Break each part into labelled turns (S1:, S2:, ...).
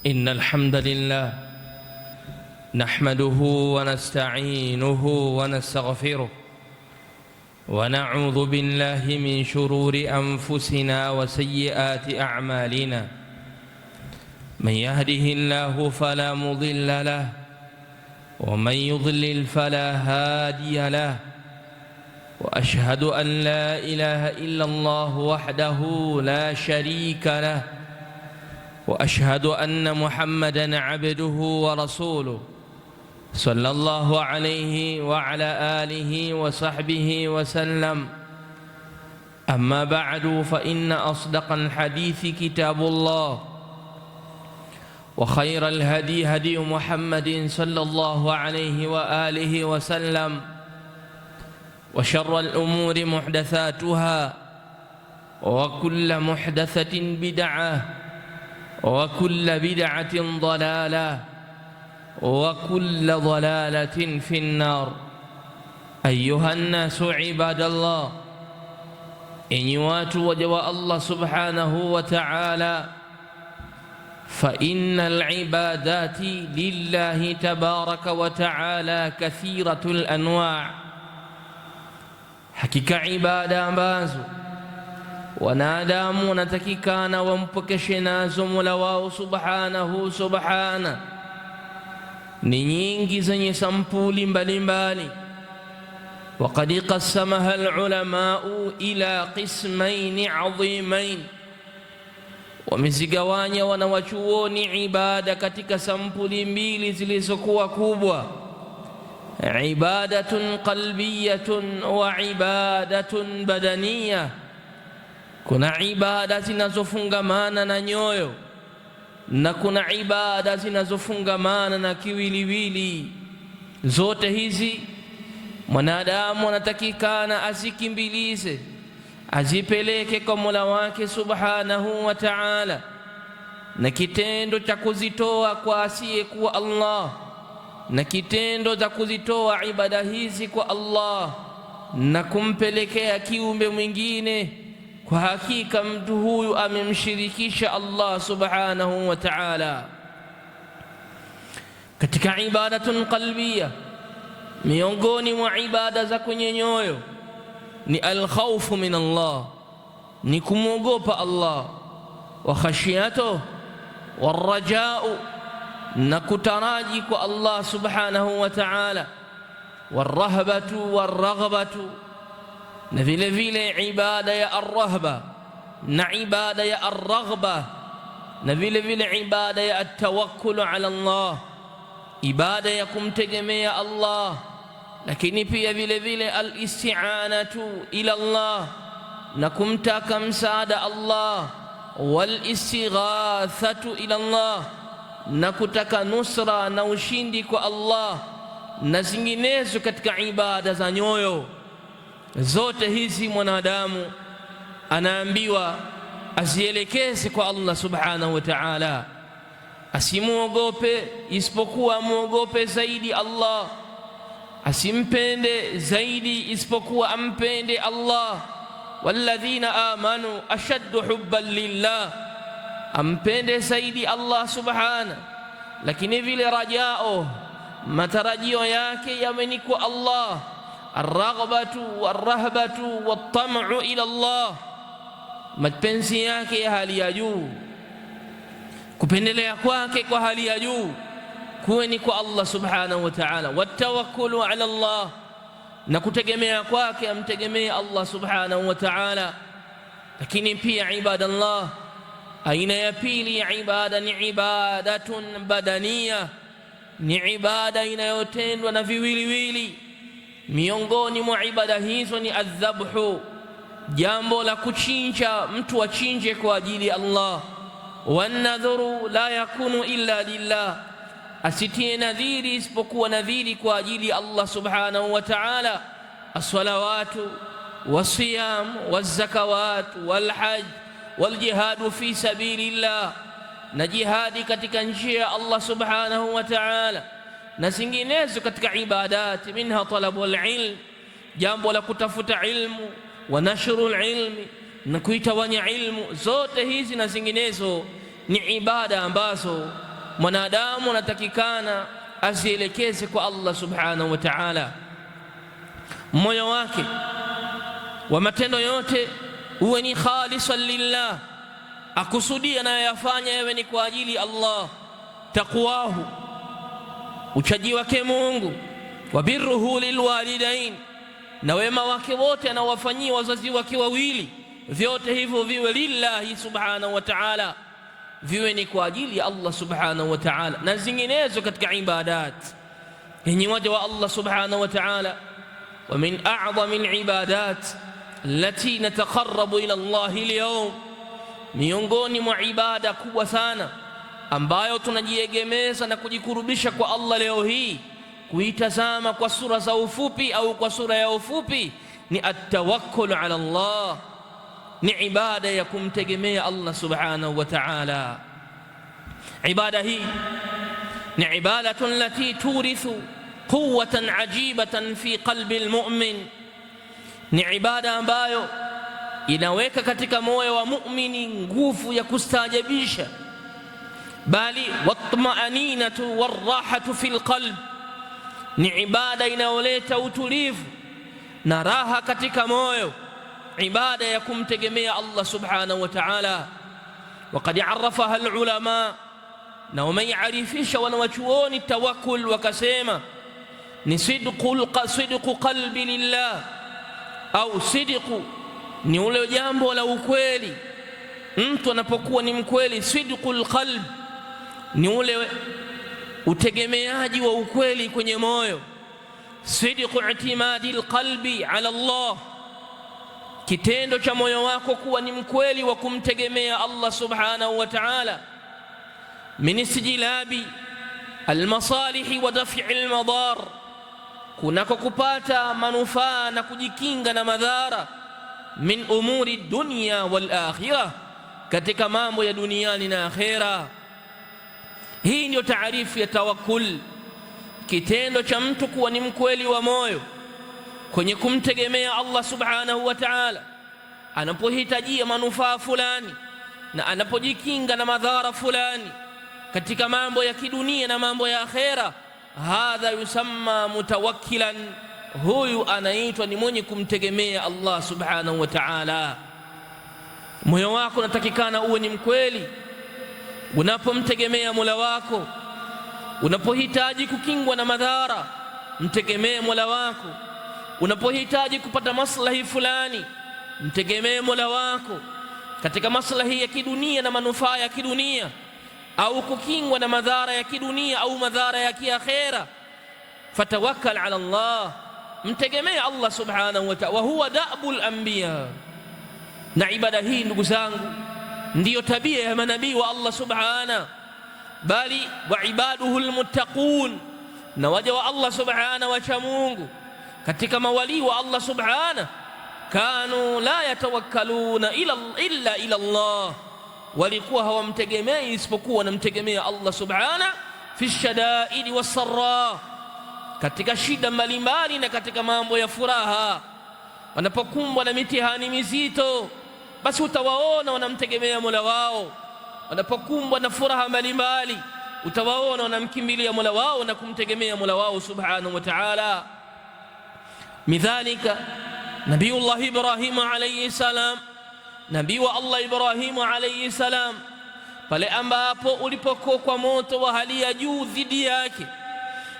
S1: إن الحمد لله نحمده ونستعينه ونستغفره ونعوذ بالله من شرور أنفسنا وسيئات أعمالنا. من يهده الله فلا مضل له ومن يضلل فلا هادي له. وأشهد أن لا إله إلا الله وحده لا شريك له وأشهد أن محمدًا عبده ورسوله صلى الله عليه وعلى آله وصحبه وسلم. أما بعد، فإن أصدق الحديث كتاب الله، وخير الهدي هدي محمد صلى الله عليه وآله وسلم، وشر الأمور محدثاتها، وكل محدثة بدعة، وكل بدعة ضلالة، وكل ضلالة في النار. أيها الناس عباد الله، إني watu waja wa Allah subhanahu wa ta'ala, فإن العبادات لله تبارك وتعالى كثيرة الأنواع. Hakika ibada ambazo wanadamu wanatakikana wampokeshe nazo Mola wao subhana ni nyingi zenye sampuli mbalimbali. Waqad qassamaha al-ulamau ila qismain adhimain, wamezigawanya wanawachuoni ibada katika sampuli mbili zilizokuwa kubwa: ibadatun qalbiyatun wa ibadatun badaniyah. Kuna ibada zinazofungamana na nyoyo na kuna ibada zinazofungamana na kiwiliwili. Zote hizi mwanadamu anatakikana azikimbilize, azipeleke kwa Mola wake subhanahu wa ta'ala, na kitendo cha kuzitoa kwa asiyekuwa Allah na kitendo cha kuzitoa ibada hizi kwa Allah na kumpelekea kiumbe mwingine, kwa hakika mtu huyu amemshirikisha Allah subhanahu wa ta'ala. Katika ibadatun qalbiyya, miongoni mwa ibada za kwenye nyoyo ni alkhawfu min Allah, ni kumwogopa Allah, wa khashiyatuhu warrajau, na kutaraji kwa Allah subhanahu wa ta'ala, warrahbatu warraghbatu, na vile vile ibada ya arrahba na ibada ya arraghba, na vile vile ibada ya atawakkulu ala Allah, ibada ya kumtegemea Allah, lakini pia vile vile alisti'anatu ila Allah, na kumtaka msaada Allah, walistighathatu ila Allah, na kutaka nusra na ushindi kwa Allah, na zinginezo katika ibada za nyoyo. Zote hizi mwanadamu anaambiwa azielekeze kwa Allah subhanahu wa ta'ala, asimuogope isipokuwa amuogope zaidi Allah, asimpende zaidi isipokuwa ampende Allah. Walladhina amanu ashaddu hubban lillah, ampende zaidi Allah subhanahu, lakini vile rajao, matarajio yake yawe ni kwa Allah. Arraghbatu warrahbatu wattamu ila Allah, mapenzi yake ya hali ya juu, kupendelea kwake kwa hali ya juu kuwe ni kwa Allah subhanahu wa ta'ala. Wattawakkulu ala Allah, na kutegemea kwake amtegemee Allah subhanahu wa ta'ala. Lakini pia ibadallah, aina ya pili ya ibada ni ibadatun badaniyah, ni ibada inayotendwa na viwiliwili. Miongoni mwa ibada hizo ni adhabhu, jambo la kuchinja, mtu achinje kwa ajili ya Allah. Wanadhuru la yakunu illa lillah, asitie nadhiri isipokuwa nadhiri kwa ajili ya Allah subhanahu wa ta'ala. As-salawatu was-siyam waz-zakawat wal-hajj wal-jihadu fi sabilillah, na jihadi katika njia ya Allah subhanahu wa ta'ala, na zinginezo katika ibadati. Minha talabul ilm, jambo la kutafuta ilmu, wa nashrul ilmi, na kuitawanya ilmu. Zote hizi na zinginezo ni ibada ambazo mwanadamu anatakikana azielekeze kwa Allah subhanahu wa ta'ala, moyo wake wa matendo yote uwe ni khalisan lillah, akusudia na yafanya yawe ni kwa ajili Allah. Taqwahu, uchaji wake Mungu, wa birruhu lilwalidain, na wema wake wote anawafanyia wazazi wake wawili, vyote hivyo viwe lillahi subhanahu wa ta'ala, viwe ni kwa ajili ya Allah subhanahu wa ta'ala, na zinginezo katika ibadat yenye waja wa Allah subhanahu wa ta'ala. Wa min a'zami al-ibadat allati nataqarrabu ila Allah al-yawm, miongoni mwa ibada kubwa sana ambayo tunajiegemeza na kujikurubisha kwa Allah leo hii, kuitazama kwa sura za ufupi au kwa sura ya ufupi, ni at-tawakkul ala Allah, ni ibada ya kumtegemea Allah subhanahu wa ta'ala. Ibada hii ni ibadatun lati turithu quwwatan ajibatan fi qalbi almu'min, ni ibada ambayo inaweka katika moyo wa muumini nguvu ya kustaajabisha, bali watma'aninatu warahatu fil qalb, ni ibada inayoleta utulivu na raha katika moyo, ibada ya kumtegemea Allah subhanahu wa ta'ala. Waqad arafaha alulama, na wamearifisha wanawachuoni tawakkul, wakasema ni sidqu qalbi lillah, au sidqu ni ule jambo la ukweli. Mtu anapokuwa ni mkweli, sidqul qalb ni ule utegemeaji wa ukweli kwenye moyo. Sidqu i'timadi alqalbi ala Allah, kitendo cha moyo wako kuwa ni mkweli wa kumtegemea Allah subhanahu wa ta'ala. Min istijlabi almasalihi wa daf'i almadar, kunako kupata manufaa na kujikinga na madhara. Min umuri dunya wal akhirah, katika mambo ya duniani na akhera. Hii ndio taarifu ya tawakkul, kitendo cha mtu kuwa ni mkweli wa moyo kwenye kumtegemea Allah subhanahu wa ta'ala anapohitajia manufaa fulani na anapojikinga na madhara fulani katika mambo ya kidunia na mambo ya akhera. Hadha yusamma mutawakkilan, huyu anaitwa ni mwenye kumtegemea Allah subhanahu wa ta'ala. Moyo wako unatakikana uwe ni mkweli unapomtegemea Mola wako. Unapohitaji kukingwa na madhara, mtegemee Mola wako. Unapohitaji kupata maslahi fulani, mtegemee Mola wako katika maslahi ya kidunia na manufaa ya kidunia, au kukingwa na madhara ya kidunia au madhara ya kiakhera. Fatawakkal ala Allah, mtegemee Allah subhanahu wa ta'ala. Wa huwa da'bul anbiya, na ibada hii ndugu zangu ndiyo tabia ya manabii wa Allah subhanahu, bali wa ibaduhu almuttaqun, na waja wa Allah subhanahu wacha Mungu katika mawali wa Allah subhanahu, kanu la yatawakkaluna illa ila Allah, walikuwa hawamtegemei isipokuwa wanamtegemea Allah subhanahu fi shadaidi wasarra, katika shida mbalimbali na katika mambo ya furaha. Wanapokumbwa na mitihani mizito, basi utawaona wanamtegemea Mola wao. Wanapokumbwa na furaha mbalimbali, utawaona wanamkimbilia Mola wao na kumtegemea Mola wao subhanahu wa ta'ala. Midhalika Nabiyullah Ibrahim alayhi salam, nabii wa Allah Ibrahim alayhi salam, pale ambapo ulipokokwa moto wa hali ya juu dhidi yake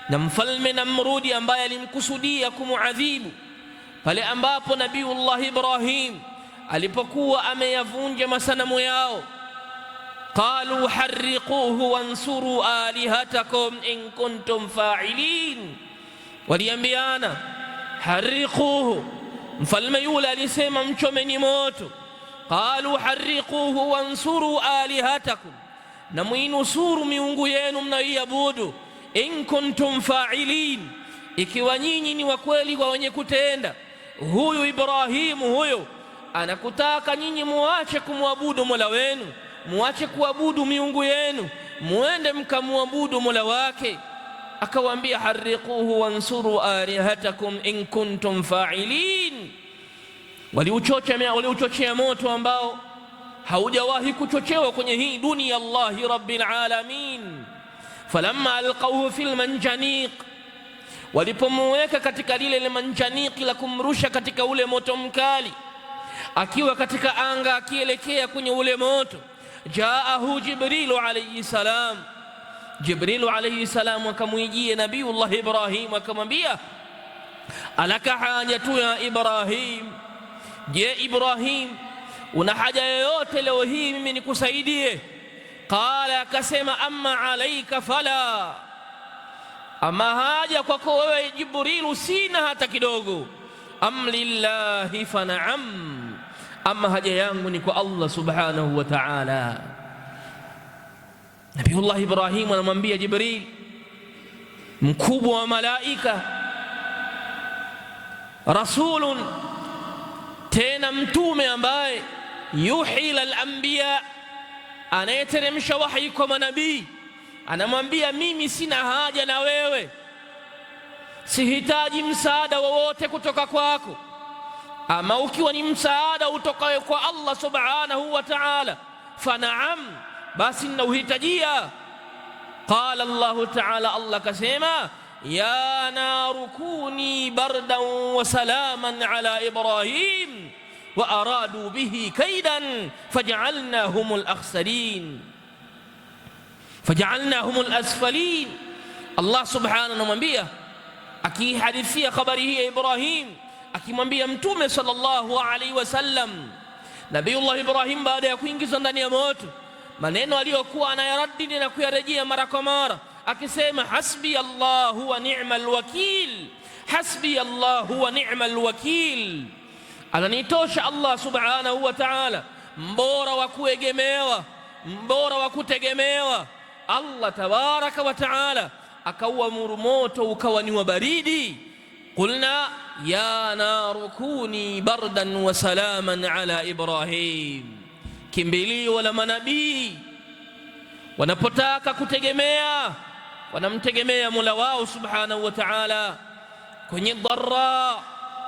S1: na mfalme Namrudi ambaye alimkusudia kumuadhibu, pale ambapo Nabiyullah Ibrahim alipokuwa ameyavunja masanamu yao, qalu harriquhu wansuru alihatakum in kuntum fa'ilin, waliambiana harriquhu, mfalme yule alisema mchomeni moto. Qalu harriquhu wansuru alihatakum, na muinusuru miungu yenu mnayoiabudu. In kuntum fa'ilin, ikiwa nyinyi ni wakweli kwa wenye kutenda. Huyu Ibrahimu huyo anakutaka nyinyi muache kumwabudu Mola wenu, muache kuabudu miungu yenu, muende mkamwabudu Mola wake. Akawaambia harriquhu wansuru alihatakum in kuntum fa'ilin. Waliuchochea moto ambao haujawahi kuchochewa kwenye hii dunia Allahi rabbil alamin. falamma alqawhu fil manjaniq, walipomweka katika lile manjaniki la kumrusha katika ule moto mkali, akiwa katika anga akielekea kwenye ule moto, jaahu Jibrilu alayhi salam, Jibrilu alayhi salam akamwijia Nabiyullah Ibrahim akamwambia, alaka hajatu ya Ibrahim, je Ibrahim una haja yoyote leo hii mimi nikusaidie? Qala, akasema amma alayka fala, ama haja kwako wewe Jibrilu sina hata kidogo. Am lillahi fa na'am, ama haja yangu ni kwa Allah subhanahu wa ta'ala. Nabiyullah Ibrahim anamwambia Jibril, mkubwa wa malaika, rasulun, tena mtume ambaye yuhi lil anbiya, anayeteremsha wahi kwa manabii, anamwambia mimi sina haja na wewe, sihitaji msaada wowote kutoka kwako, ama ukiwa ni msaada utokayo kwa Allah subhanahu wa ta'ala, fa na'am, basi nauhitajia. Qala Allahu ta'ala, Allah kasema, ya naru kuni bardan wa salaman ala Ibrahim wa aradu bihi kaidan faj'alnahumul akhsarin, faj'alnahumul asfalin. Allah subhanahu anamwambia, akihadithia habari hii ya Ibrahim, akimwambia mtume sallallahu alaihi wasallam, Nabiyullah Ibrahim baada ya kuingizwa ndani ya moto, maneno aliyokuwa anayaradidi na kuyarejea mara kwa mara akisema, hasbi Allahu wa ni'mal wakil, hasbi Allahu wa ni'mal wakil, ananitosha Allah subhanahu wa ta'ala, mbora wa kuegemewa, mbora wa kutegemewa. Allah tabaraka wa ta'ala akauamuru moto ukawa ni wa baridi. Qulna ya naru kuni bardan wa salaman ala Ibrahim, kimbilio la manabii wanapotaka kutegemea, wanamtegemea Mola wao subhanahu wa ta'ala kwenye dharra,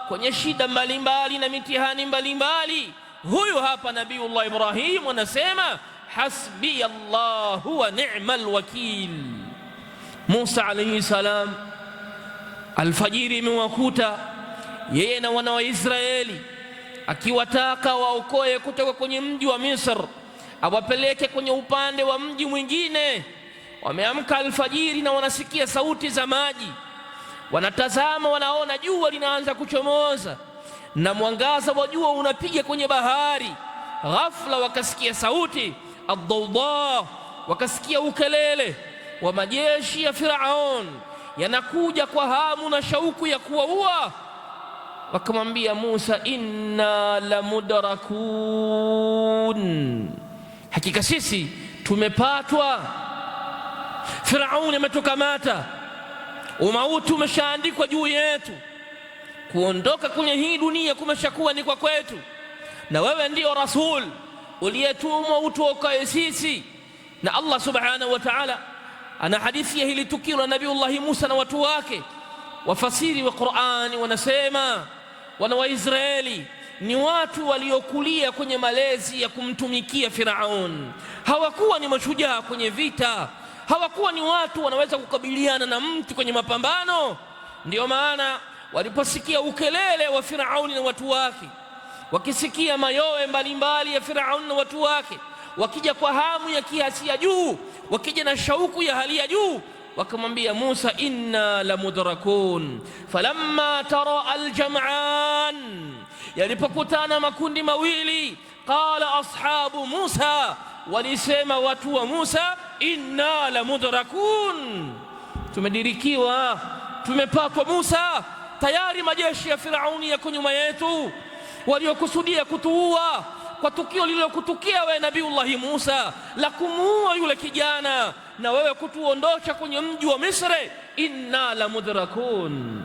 S1: kwenye shida mbalimbali na mitihani mbalimbali. Huyu hapa Nabiyullah Ibrahim anasema, hasbi Allahu wa ni'mal wakil. Musa alayhi salam, alfajiri imewakuta yeye na wana wa Israeli, akiwataka waokoe kutoka kwenye mji wa Misri awapeleke kwenye upande wa mji mwingine. Wameamka alfajiri na wanasikia sauti za maji, wanatazama, wanaona jua linaanza kuchomoza na mwangaza wa jua unapiga kwenye bahari. Ghafla wakasikia sauti ad-dawda, wakasikia ukelele wa majeshi ya Firaun yanakuja kwa hamu na shauku ya kuwaua. Wakamwambia Musa, inna lamudrakun, hakika sisi tumepatwa, Firaun ametukamata, umauti umeshaandikwa juu yetu, kuondoka kwenye hii dunia kumeshakuwa ni kwa kwetu, na wewe ndio rasul uliyetumwa utuokoe sisi. Na Allah subhanahu wa ta'ala ana hadithi ya hili tukio la Nabiyullah Musa na watu wake. Wafasiri wa Qur'ani wanasema wana wa Israeli ni watu waliokulia kwenye malezi ya kumtumikia Firaun. Hawakuwa ni mashujaa kwenye vita, hawakuwa ni watu wanaweza kukabiliana na mtu kwenye mapambano. Ndiyo maana waliposikia ukelele wa Firauni na watu wake, wakisikia mayowe mbalimbali ya Firauni na watu wake, wakija kwa hamu ya kiasi ya juu, wakija na shauku ya hali ya juu, wakamwambia Musa, inna lamudrakun. Falamma tara aljam'an, yalipokutana makundi mawili, qala ashabu Musa, walisema watu wa Musa, inna lamudrakun, tumedirikiwa, tumepatwa Musa, tayari majeshi ya Firauni yako nyuma yetu, waliokusudia kutuua kwa tukio lililokutukia wewe Nabiullah Musa la kumuua yule kijana na wewe kutuondosha kwenye mji wa Misri, inna lamudrakun.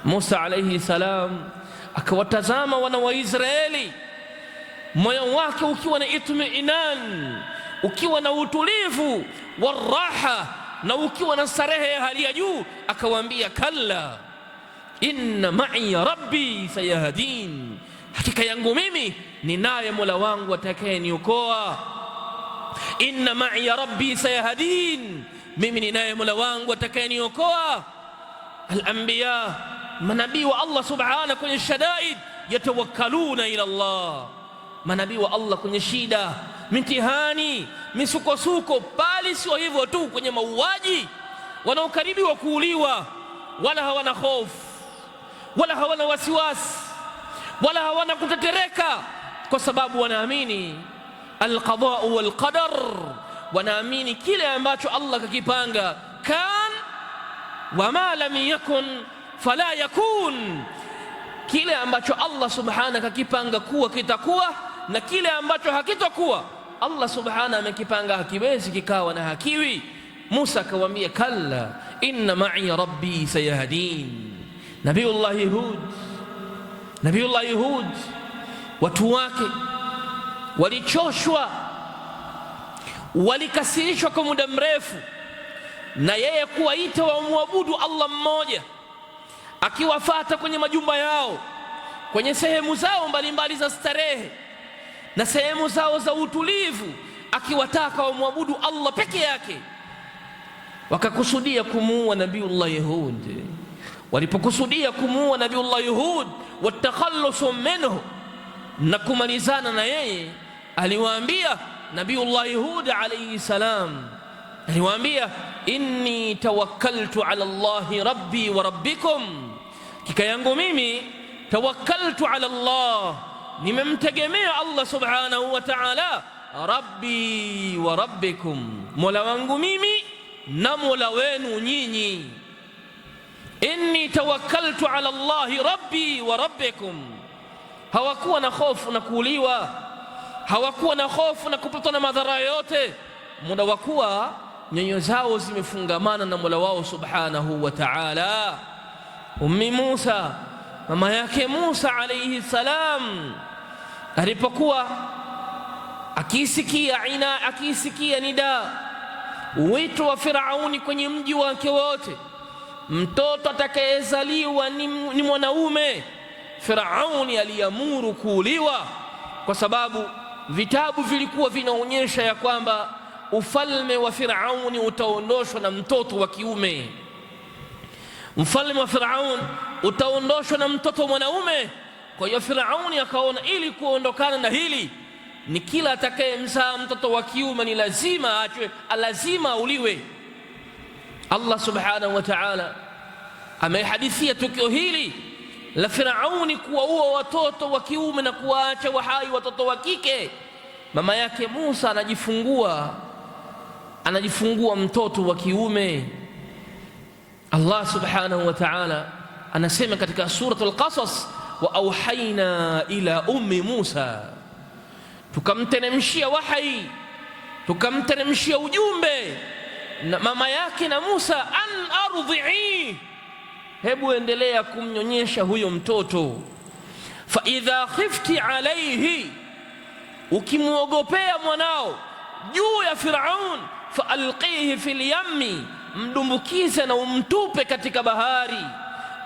S1: Musa alayhi salam akawatazama wana wa Israeli, moyo wake ukiwa na itmiinan, ukiwa na utulivu wa raha, na ukiwa na starehe ya hali ya juu, akawaambia, kalla inna ma'i rabbi sayahdin, hakika yangu mimi ninaye Mola wangu atakayeniokoa. Inna ma'i rabbi sayahdin, mimi ninaye Mola wangu atakayeniokoa. Al-anbiya, manabii wa Allah subhanahu kwenye shadaid, yatawakkaluna ila Allah. Manabii wa Allah kwenye shida, mitihani, misukosuko, bali sio hivyo tu, kwenye mauaji, wanaokaribiwa kuuliwa, wala hawana hofu, wala hawana wasiwasi, wala hawana kutetereka, kwa sababu wanaamini al-qada wal qadar, wanaamini kile ambacho Allah kakipanga. Kan wama lam yakun fala yakun, kile ambacho Allah subhanahu kakipanga kuwa kitakuwa, na kile ambacho hakitakuwa Allah subhanahu amekipanga hakiwezi kikawa na hakiwi. Musa akawaambia kalla inna ma'i rabbi sayahdin. Nabiullah Hud watu wake walichoshwa, walikasirishwa kwa muda mrefu na yeye kuwaita wamwabudu Allah mmoja, akiwafata kwenye majumba yao, kwenye sehemu zao mbalimbali za starehe na sehemu zao za utulivu, akiwataka wamwabudu Allah peke yake. Wakakusudia kumuua Nabiullah Hud. Walipokusudia kumuua Nabiullah Hud, watakhallusu minhu, na kumalizana na yeye, aliwaambia Nabiullah Hud alayhi salam, aliwaambia inni tawakkaltu ala Allahi rabbi wa rabbikum, kika yangu mimi tawakkaltu ala Allah, nimemtegemea Allah subhanahu wa ta'ala, rabbi wa rabbikum, mola wangu mimi na mola wenu nyinyi. Inni tawakkaltu ala Allahi rabbi wa rabbikum. Hawakuwa na hofu na kuuliwa, hawakuwa na hofu na kupatwa na madhara yote, muda wa kuwa nyoyo zao zimefungamana na mola wao subhanahu wa ta'ala. Ummi Musa, mama yake Musa alayhi salam, alipokuwa akisikia nida, wito wa Firauni kwenye mji wake wote, mtoto atakayezaliwa ni mwanaume, Firauni aliamuru kuuliwa, kwa sababu vitabu vilikuwa vinaonyesha ya kwamba ufalme wa Firauni utaondoshwa na mtoto wa kiume. Mfalme wa Firauni utaondoshwa na mtoto mwanaume. Kwa hiyo Firauni akaona ili kuondokana na hili, ni kila atakayemzaa mtoto wa kiume ni lazima aachwe, lazima auliwe. Allah subhanahu wa ta'ala amehadithia tukio hili la Firauni kuwaua watoto wa kiume na kuwaacha wahai watoto wa kike. Mama yake Musa anajifungua mtoto wa kiume. Allah subhanahu wa ta'ala anasema katika suratul Qasas, wa auhaina ila ummi Musa, tukamteremshia wahi, tukamteremshia ujumbe na mama yake na Musa, an ardhi'i, hebu endelea kumnyonyesha huyo mtoto. Fa idha khifti alayhi, ukimwogopea mwanao juu ya Firaun, fa alqihi fil yammi, mdumbukize na umtupe katika bahari,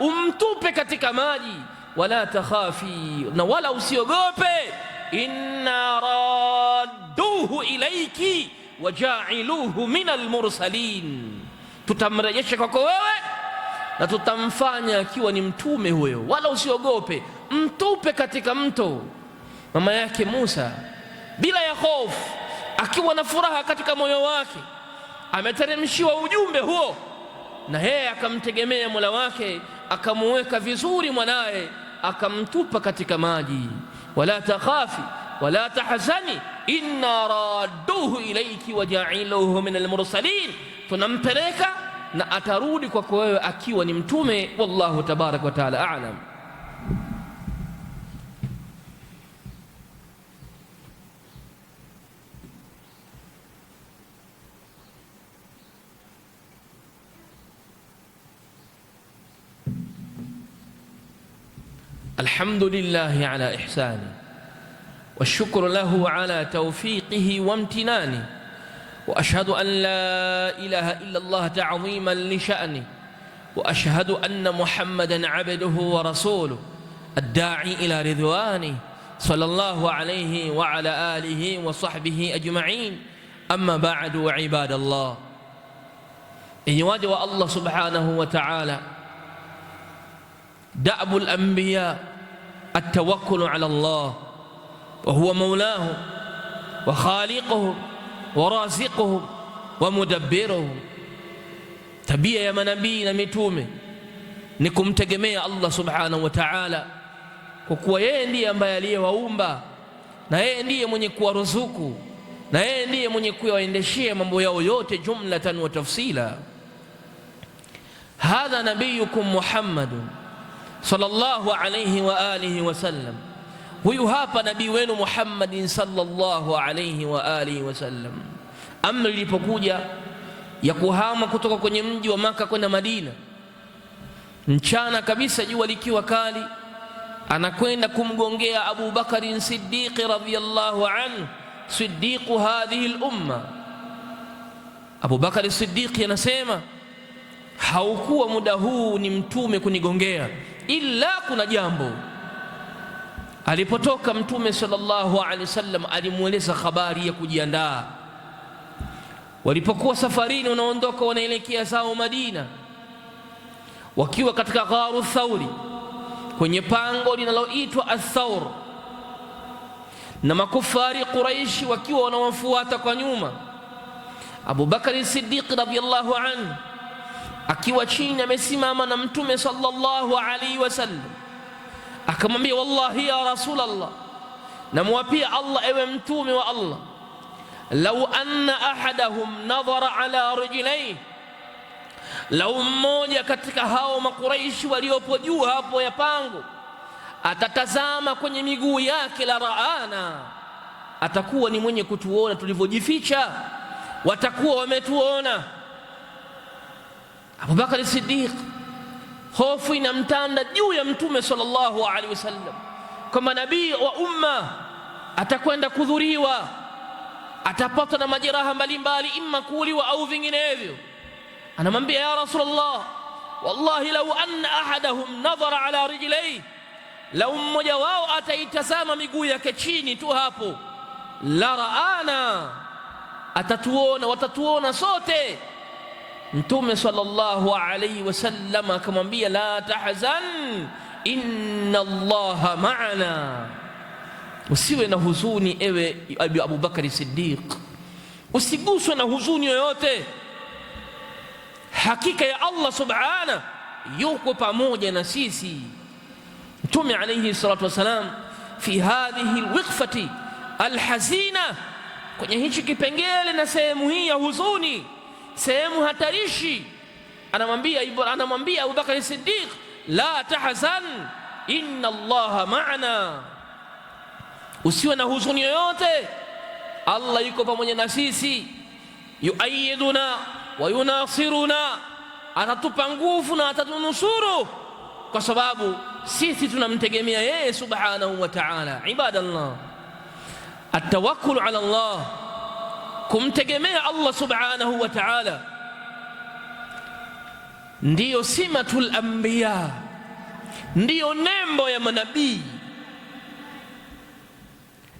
S1: umtupe katika maji. Wala takhafi, na wala usiogope, inna radduhu ilayki waja'iluhu min almursalin, tutamrejesha kwako wewe na tutamfanya akiwa ni mtume huyo, wala usiogope, mtupe katika mto. Mama yake Musa bila ya hofu, akiwa na furaha katika moyo wake, ameteremshiwa ujumbe huo, na yeye akamtegemea mola wake, akamuweka vizuri mwanaye, akamtupa katika maji. Wala takhafi wala tahzani inna radduhu ilayki waja'iluhu min almursalin, tunampeleka na atarudi kwako wewe akiwa ni mtume. Wallahu tabarak wa taala a'lam. Alhamdulillahi ala ihsani والشكر له على توفيقه وامتنانه، وأشهد أن لا إله إلا الله تعظيما لشأنه، وأشهد أن محمدا عبده ورسوله الداعي إلى رضوانه صلى الله عليه وعلى آله وصحبه أجمعين. أما بعد، وعباد الله، Enyi waja wa Allah subhanahu wa ta'ala, da'bu al-anbiya at-tawakkul ala Allah wa huwa mawlahum wa khaliquhum wa raziquhum wa mudabbiruhum. Tabia ya manabii na mitume ni kumtegemea Allah subhanahu wa ta'ala, kwa kuwa yeye ndiye ambaye aliyewaumba, na yeye ndiye mwenye kuwaruzuku, na yeye ndiye mwenye kuyaendeshea mambo yao yote jumlatan wa tafsila. Hadha nabiyukum Muhammadun sallallahu alayhi wa alihi wa sallam, huyu hapa nabii wenu Muhammadin sallallahu alayhi wa alihi wa sallam. Amri ilipokuja ya kuhama kutoka kwenye mji wa Maka kwenda Madina, mchana kabisa jua likiwa kali, anakwenda kumgongea Abu Bakari Siddiq radhiyallahu anhu, siddiqu hadhihi al-umma. Abu Bakari Siddiq anasema, haukuwa muda huu ni mtume kunigongea, ila kuna jambo. Alipotoka mtume sallallahu alaihi wasallam alimueleza habari ya kujiandaa. Walipokuwa safarini wanaondoka wanaelekea zao Madina, wakiwa katika gharu Thauri, kwenye pango linaloitwa Ath-Thawr, na makufari Quraishi wakiwa wanawafuata kwa nyuma, Abu Bakari Siddiq radhiyallahu anhu akiwa chini amesimama na mtume sallallahu alaihi wasallam, akamwambia, wallahi ya Rasulullah, namwapia Allah ewe mtume wa Allah, lau anna ahadahum nadhara ala rijlayhi, lau mmoja katika hao makuraishi waliopo juu hapo ya pango atatazama kwenye miguu yake, la raana, atakuwa ni mwenye kutuona tulivyojificha, watakuwa wametuona. Abu Bakar Siddiq, hofu inamtanda juu ya mtume sallallahu alaihi wasallam, kama nabii wa umma atakwenda kudhuriwa, atapata na majeraha mbalimbali, imma kuuliwa au vinginevyo. Anamwambia, ya Rasulullah, wallahi lau anna ahadahum nadhara ala rijlayhi, lau mmoja wao ataitazama miguu yake chini tu hapo, la raana, atatuona, watatuona sote. Mtume sallallahu alayhi wasallam akamwambia, la tahzan inna Allaha ma'ana, usiwe na huzuni ewe Abu Bakari Siddiq, usiguswe na huzuni yoyote, hakika ya Allah subhanahu yuko pamoja na sisi. Mtume alayhi salatu wasalam fi hadhihi alwiqfati alhazina, kwenye hichi kipengele na sehemu hii ya huzuni, sehemu hatarishi, anamwambia Abu Bakar Siddiq, la tahzan inna Allaha ma'ana, usiwe na huzuni yoyote, Allah yuko pamoja na sisi. Yuayyiduna wa yunasiruna, atatupa nguvu na atatunusuru, kwa sababu sisi tunamtegemea yeye subhanahu wa ta'ala. Ibadallah, at-tawakkul ala Allah, kumtegemea Allah subhanahu wa ta'ala, ndiyo simatul anbiya, ndiyo nembo ya manabii,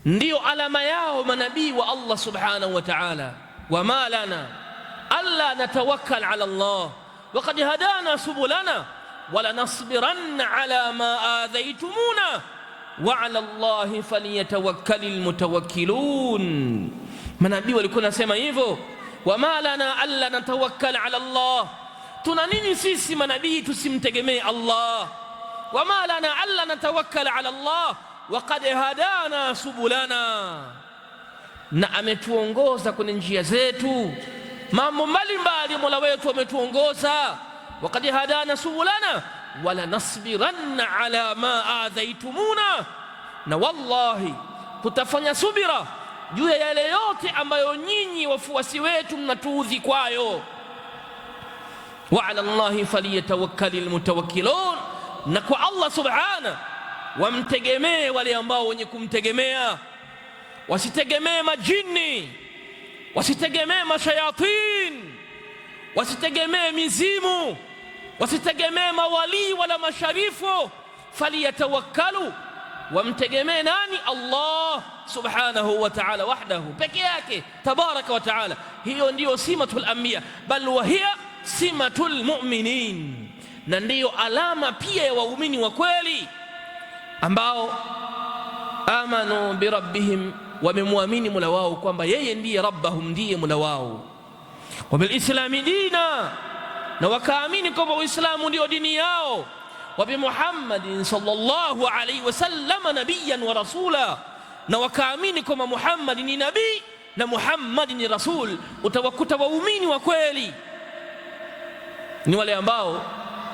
S1: ndiyo alama yao manabii wa Allah subhanahu wa ta'ala. Wama lana alla natawakkal ala Allah waqad hadana subulana walanasbiranna ala ma adhaytumuna wa ala Allahi falyatawakkalil mutawakkilun. Manabii walikuwa nasema hivyo, wama lana alla natawakkal ala Allah, tuna nini sisi manabii tusimtegemee Allah? Wama lana alla natawakkal ala Allah waqad hadana subulana, na ametuongoza kwenye njia zetu, mambo mbalimbali Mola wetu ametuongoza. Waqad hadana subulana wala nasbiranna ala ma adhaitumuna, na wallahi tutafanya subira juu ya yale yote ambayo nyinyi wafuasi wetu mnatuudhi kwayo. Wa ala Allahi falyatawakkalil mutawakkilun, na kwa Allah subhanahu wamtegemee wale ambao wenye kumtegemea, wasitegemee majini, wasitegemee mashayatin, wasitegemee mizimu, wasitegemee mawali wala masharifu. Falyatawakkalu, wamtegemee nani? Allah subhanahu wa ta'ala wahdahu, peke yake tabaraka wa ta'ala. Hiyo ndiyo simatul anbiya, bal wa hiya simatul mu'minin, na ndiyo alama pia ya waumini wa kweli ambao amanu birabbihim, wamemwamini Mola wao kwamba yeye ndiye rabbahum, ndiye Mola wao. Wa bilislami dina, na wakaamini kwamba Uislamu ndio dini yao. Wa bi Muhammadin sallallahu alayhi wasallam nabiyan wa rasula, na wakaamini kwamba Muhammad ni nabii na Muhammad ni rasul. Utawakuta waumini wa kweli ni wale ambao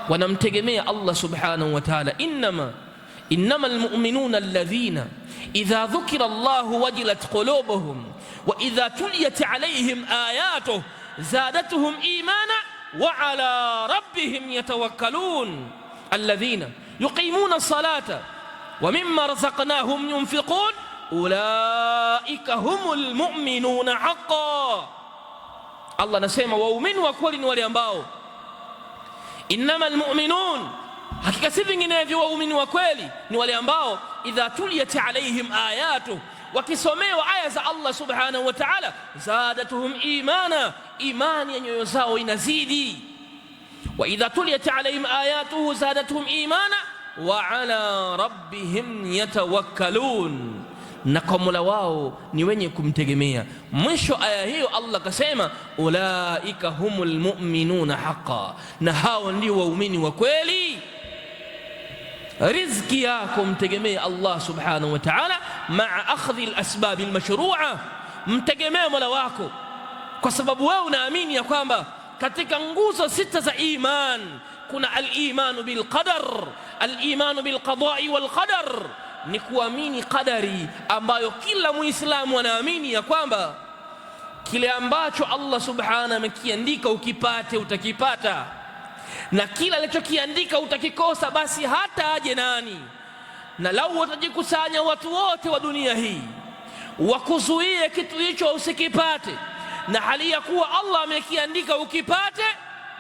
S1: wanamtegemea Allah subhanahu wa ta'ala. innama almu'minuna alladhina idha dhukira Allahu wajilat qulubuhum wa idha tuliyat alayhim ayatuhu zadatuhum imana wa ala rabbihim yatawakkalun alladhina yuqimuna as-salata wa mimma razaqnahum yunfiqun ulaika humul mu'minuna haqqan. Allah anasema waumini wa kweli ni wale ambao, innamal mu'minun, hakika si vinginevyo waumini wa kweli ni wale ambao idha tuliyat alaihim ayatu, wakisomewa aya za Allah subhanahu wa ta'ala, zadatuhum imana, imani ya nyoyo zao inazidi. Wa idha tuliyat alaihim ayatuhu zadatuhum imana wa ala rabbihim yatawakkalun, na kwa Mola wao ni wenye kumtegemea. Mwisho aya hiyo Allah kasema ulaika humul mu'minuna haqqan, na hao ndio waumini wa kweli. Riziki yako mtegemee Allah subhanahu wa ta'ala ma'a akhdhi al-asbab al-mashru'a, mtegemee Mola wako kwa sababu wewe unaamini ya kwamba katika nguzo sita za iman kuna al-imanu bil qadar, al-imanu bil qada'i wal qadar, ni kuamini qadari ambayo kila muislamu anaamini ya kwamba kile ambacho Allah subhanahu amekiandika ukipate utakipata, na kila alichokiandika utakikosa basi hata aje nani. Na lau watajikusanya watu wote wa dunia hii wakuzuie kitu hicho usikipate, na hali ya kuwa Allah amekiandika ukipate,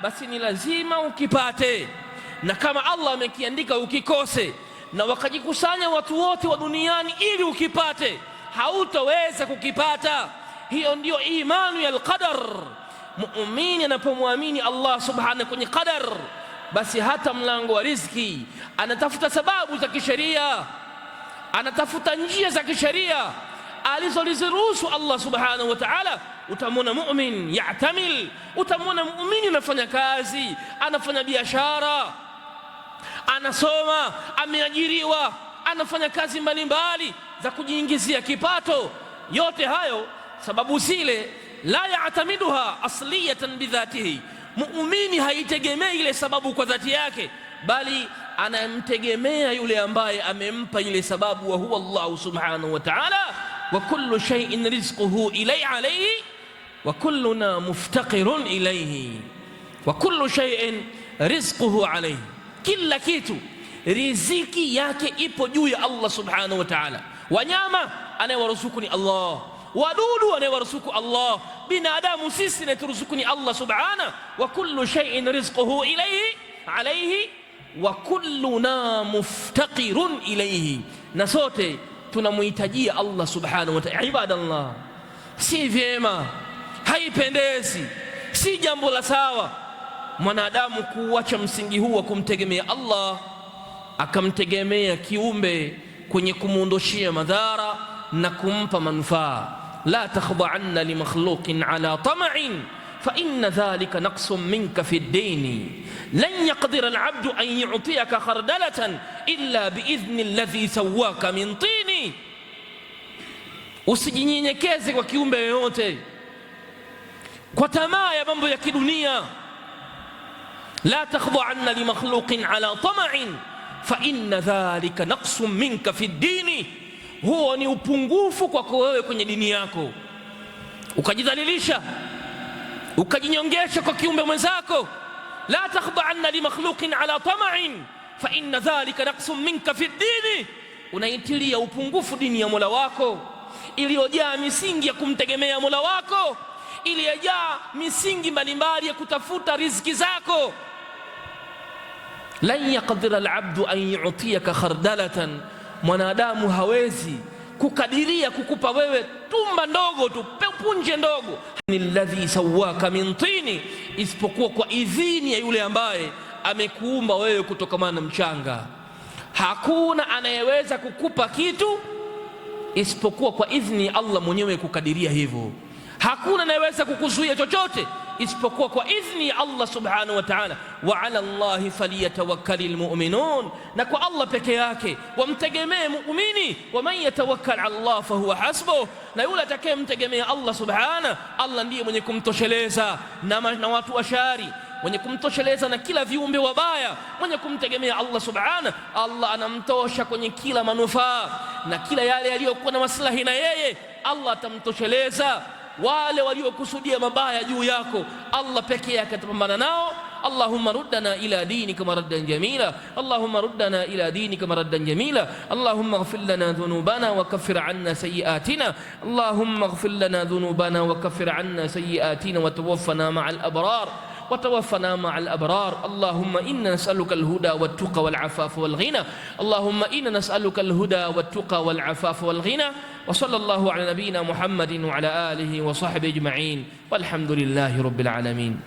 S1: basi ni lazima ukipate, na kama Allah amekiandika ukikose, na wakajikusanya watu wote wa duniani ili ukipate, hautaweza kukipata. Hiyo ndio imani ya al-qadar. Muumini anapomwamini Allah subhanahu kwenye qadar, basi hata mlango wa riziki anatafuta sababu za kisheria, anatafuta njia za kisheria alizoliziruhusu Allah subhanahu wa ta'ala. Utamwona mu'min ya'tamil, utamwona muumini anafanya kazi, anafanya biashara, anasoma, ameajiriwa, anafanya kazi mbalimbali za kujiingizia kipato. Yote hayo sababu zile la ya'tamiduha asliyatan bidhatihi, muumini haitegemei ile sababu kwa dhati yake, bali anamtegemea yule ambaye amempa ile sababu, wa huwa Allah subhanahu wa ta'ala. Wa kullu shay'in rizquhu alayhi wa kulluna muftaqirun ilayhi, wa kullu shay'in rizquhu alayhi, kila kitu riziki yake ipo juu ya Allah subhanahu wa ta'ala. Wanyama anayewaruzuku ni Allah, wadudu anayewaruzuku Allah, binadamu sisi anayeturuzuku ni Allah subhanahu. Wa kullu shay'in rizquhu alayhi wa kulluna muftaqirun ilayhi, na sote tunamhitajia Allah subhanahu wa ta'ala. Ibadallah, si vyema, haipendezi, si jambo la sawa mwanadamu kuacha msingi huu wa kumtegemea Allah akamtegemea kiumbe kwenye kumuondoshia madhara na kumpa manufaa. La takhda'anna li makhluqin ala tama'in fa inna dhalika naqsun minka fi ad-din. Lan yaqdira al-'abdu an yu'tiyaka khardalatan illa bi'idhni alladhi sawwaka min tini. Usijinyenyekeze kwa kiumbe yoyote kwa tamaa ya mambo ya kidunia. La takhda'anna li makhluqin ala tama'in fa inna dhalika naqsun minka fi ad-din. Huo ni upungufu kwako wewe kwenye dini yako, ukajidhalilisha, ukajinyongesha kwa kiumbe mwenzako. La takhda'anna li makhluqin ala tama'in fa inna dhalika naqsun minka fi ad-din. Unaitilia upungufu dini ya Mola wako iliyojaa misingi ya kumtegemea Mola wako, iliyojaa misingi mbalimbali ya kutafuta riziki zako. Lan yaqdira al-'abdu an yu'tiyaka khardalatan, mwanadamu hawezi kukadiria kukupa wewe tumba ndogo tu, punje ndogo. alladhi sawwaka min tini, isipokuwa kwa idhini ya yule ambaye amekuumba wewe kutokamana na mchanga. Hakuna anayeweza kukupa kitu isipokuwa kwa idhini ya Allah mwenyewe kukadiria hivyo. Hakuna anayeweza kukuzuia chochote isipokuwa kwa idhni ya Allah subhanahu wa ta'ala. Wa ala Allahi falyatawakkalil mu'minun, na kwa Allah peke yake wamtegemee muumini. Wa man yatawakkal ala Allah fahuwa hasbuh, na yule atakayemtegemea Allah subhanahu, Allah ndiye mwenye kumtosheleza na watu washari, mwenye kumtosheleza na kila viumbe wabaya. Mwenye kumtegemea Allah subhanahu, Allah anamtosha kwenye kila manufaa na kila yale yaliyokuwa na maslahi na yeye, Allah atamtosheleza. Wale waliokusudia mabaya juu yako, Allah pekee yake atapambana nao. Allahumma ruddana ila dinika maraddan jamila, Allahumma ruddana ila dinika maraddan jamila, Allahumma ighfir lana dhunubana wa kaffir anna sayyi'atina, Allahumma ighfir lana dhunubana wa kaffir anna sayyi'atina wa tawaffana ma'al abrar وتوفنا مع الأبرار. اللهم إنا نسألك الهدى والتقى والعفاف والغنى، اللهم إنا نسألك الهدى والتقى والعفاف والغنى. وصلى الله على نبينا محمد وعلى آله وصحبه أجمعين، والحمد لله رب العالمين.